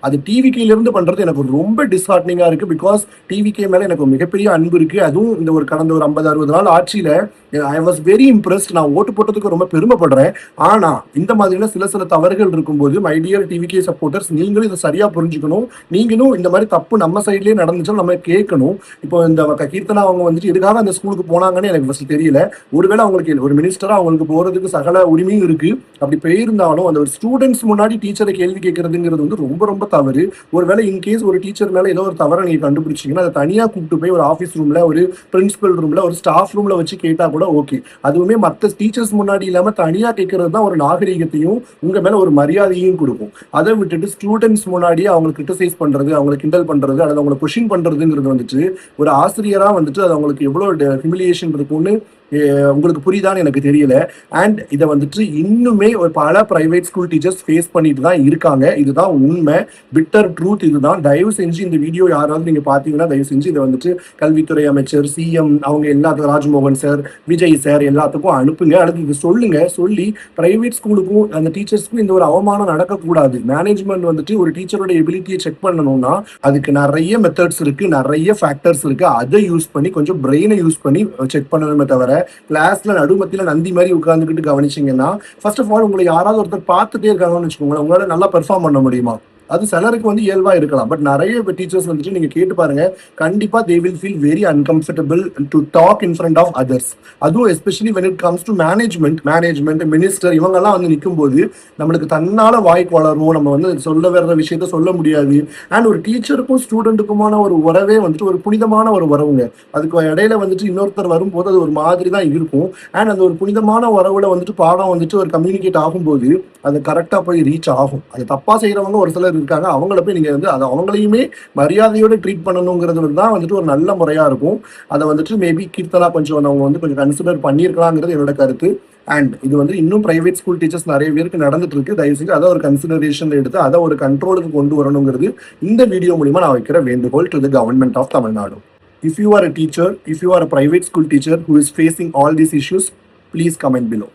அது டிவிகேலேருந்து பண்ணுறது எனக்கு ரொம்ப டிஸ்ஹார்ட்னிங்காக இருக்குது. பிகாஸ் டிவிகே மேலே எனக்கு மிகப்பெரிய அன்பு இருக்குது. அதுவும் இந்த ஒரு கடந்த ஒரு 50-60 நாள் ஆட்சியில் ஐ வாஸ் வெரி இம்ப்ரெஸ்ட். நான் ஓட்டு போட்டதுக்கு ரொம்ப பெருமைப்படுறேன். ஆனால் இந்த மாதிரியான சில தவறுகள் இருக்கும்போது மை டியர் டிவிகே சப்போர்ட்டர்ஸ், நீங்களும் இதை சரியாக புரிஞ்சுக்கணும். நீங்களும் இந்த மாதிரி தப்பு நம்ம சைட்லேயே நடந்துச்சுன்னா நம்ம கேட்கணும். இப்போ இந்த கீர்த்தனா அவங்க வந்துட்டு எதுக்காக அந்த ஸ்கூலுக்கு போனாங்கன்னு எனக்கு ஃபர்ஸ்ட் தெரியல. ஒருவேளை அவங்களுக்கு ஒரு மினிஸ்டரா அவங்களுக்கு போறதுக்கு சகல உரிமையும் இருக்கு. அப்படி போயிருந்தாலும் அந்த ஒரு ஸ்டூடெண்ட்ஸ் முன்னாடி டீச்சரை கேள்வி கேட்கறதுங்கிறது வந்து ரொம்ப ரொம்ப தவறு. ஒருவேளை இன்கேஸ் ஒரு டீச்சர் மேல ஏதோ ஒரு தவறை நீங்க கண்டுபிடிச்சீங்கன்னா அதை தனியா கூப்பிட்டு போய் ஒரு ஆஃபீஸ் ரூம்ல, ஒரு பிரின்சிபல் ரூம்ல, ஒரு ஸ்டாஃப் ரூம்ல வச்சு கேட்டா கூட ஓகே. அதுவுமே மற்ற டீச்சர்ஸ் முன்னாடி இல்லாம தனியா கேட்கறது தான் ஒரு நாகரீகத்தையும் உங்க மேல ஒரு மரியாதையும் கொடுக்கும். அதை விட்டுட்டு ஸ்டூடெண்ட்ஸ் முன்னாடி அவங்களுக்கு கிரிட்டிசைஸ் பண்றது, அவங்களை கிண்டல் பண்றது, அல்லது அவங்களை கொஷின் பண்றதுங்கிறது வந்துட்டு ஒரு ஆசிரியரா வந்துட்டு அது அவங்களுக்கு எவ்வளவு ஹியூமிலியேஷன் இருக்கும்னு உங்களுக்கு புரியுதான்னு எனக்கு தெரியல. அண்ட் இதை வந்துட்டு இன்னுமே ஒரு பல பிரைவேட் ஸ்கூல் டீச்சர்ஸ் ஃபேஸ் பண்ணிட்டு தான் இருக்காங்க. இதுதான் உண்மை, பிட்டர் ட்ரூத் இதுதான். தயவு செஞ்சு இந்த வீடியோ யாராவது நீங்க பாத்தீங்கன்னா தயவு செஞ்சு இதை வந்துட்டு கல்வித்துறை அமைச்சர், சிஎம் அவங்க எல்லாத்துக்கும், ராஜ்மோகன் சார், விஜய் சார் எல்லாத்துக்கும் அனுப்புங்க. அல்லது இது சொல்லுங்க. சொல்லி பிரைவேட் ஸ்கூலுக்கும் அந்த டீச்சர்ஸ்க்கும் இந்த ஒரு அவமானம் நடக்கக்கூடாது. மேனேஜ்மெண்ட் வந்துட்டு ஒரு டீச்சரோட எபிலிட்டியை செக் பண்ணணும்னா அதுக்கு நிறைய மெத்தட்ஸ் இருக்கு, நிறைய ஃபேக்டர்ஸ் இருக்கு. அதை யூஸ் பண்ணி கொஞ்சம் பிரெயினை யூஸ் பண்ணி செக் பண்ணணுமே தவிர கிளாஸ்ல நடுமத்தில நந்தி மாதிரி உட்கார்ந்துக்கிட்டு கவனிச்சீங்கன்னா, ஃபர்ஸ்ட் ஆஃப் ஆல் உங்களை யாராவது ஒருத்தர் பார்த்துட்டே இருக்காங்கன்னு வச்சுக்கோங்களேன், உங்களால நல்லா பெர்ஃபார்ம் பண்ண முடியுமா? அது சிலருக்கு வந்து இயல்பா இருக்கலாம். பட் நிறைய டீச்சர்ஸ் வந்துட்டு நீங்க கேட்டு பாருங்க, கண்டிப்பா they will feel very uncomfortable to talk in front of others. அதுவும் especially when it comes to management, minister இவங்கெல்லாம் வந்து நிற்கும் போது நம்மளுக்கு தன்னால வாய்க்கு வளரும். நம்ம வந்து சொல்ல வர்ற விஷயத்த சொல்ல முடியாது. அண்ட் ஒரு டீச்சருக்கும் ஸ்டூடெண்ட்டுக்குமான ஒரு உறவே வந்துட்டு ஒரு புனிதமான ஒரு உறவுங்க. அதுக்கு இடையில வந்துட்டு இன்னொருத்தர் வரும்போது அது ஒரு மாதிரி தான் இருக்கும். அண்ட் அந்த ஒரு புனிதமான உறவுல வந்துட்டு பாடம் வந்துட்டு ஒரு கம்யூனிகேட் ஆகும்போது அது கரெக்டா போய் ரீச் ஆகும். அது தப்பா செய்யறவங்க ஒரு சிலர் இருக்காங்க, அவங்கள போய் நீங்க வந்து அதை அவங்களையுமே மரியாதையோட ட்ரீட் பண்ணணுங்கிறது தான் வந்துட்டு ஒரு நல்ல முறையா இருக்கும். அதை வந்துட்டு மேபி கீர்த்தனா கொஞ்சம் அவங்க வந்து கொஞ்சம் கன்சிடர் பண்ணியிருக்கலாங்கிறது என்னோட கருத்து. அண்ட் இது வந்து இன்னும் பிரைவேட் ஸ்கூல் டீச்சர்ஸ் நிறைய பேருக்கு நடந்துட்டு இருக்கு. தயவு செஞ்சு அதை ஒரு கன்சிடரேஷன் எடுத்து அதை ஒரு கண்ட்ரோலுக்கு கொண்டு வரணுங்கிறது இந்த வீடியோ மூலியமா நான் வைக்கிற வேண்டுகோள் to the government of Tamil Nadu. If you are a teacher, if you are a private school teacher who is facing all these issues, please comment below.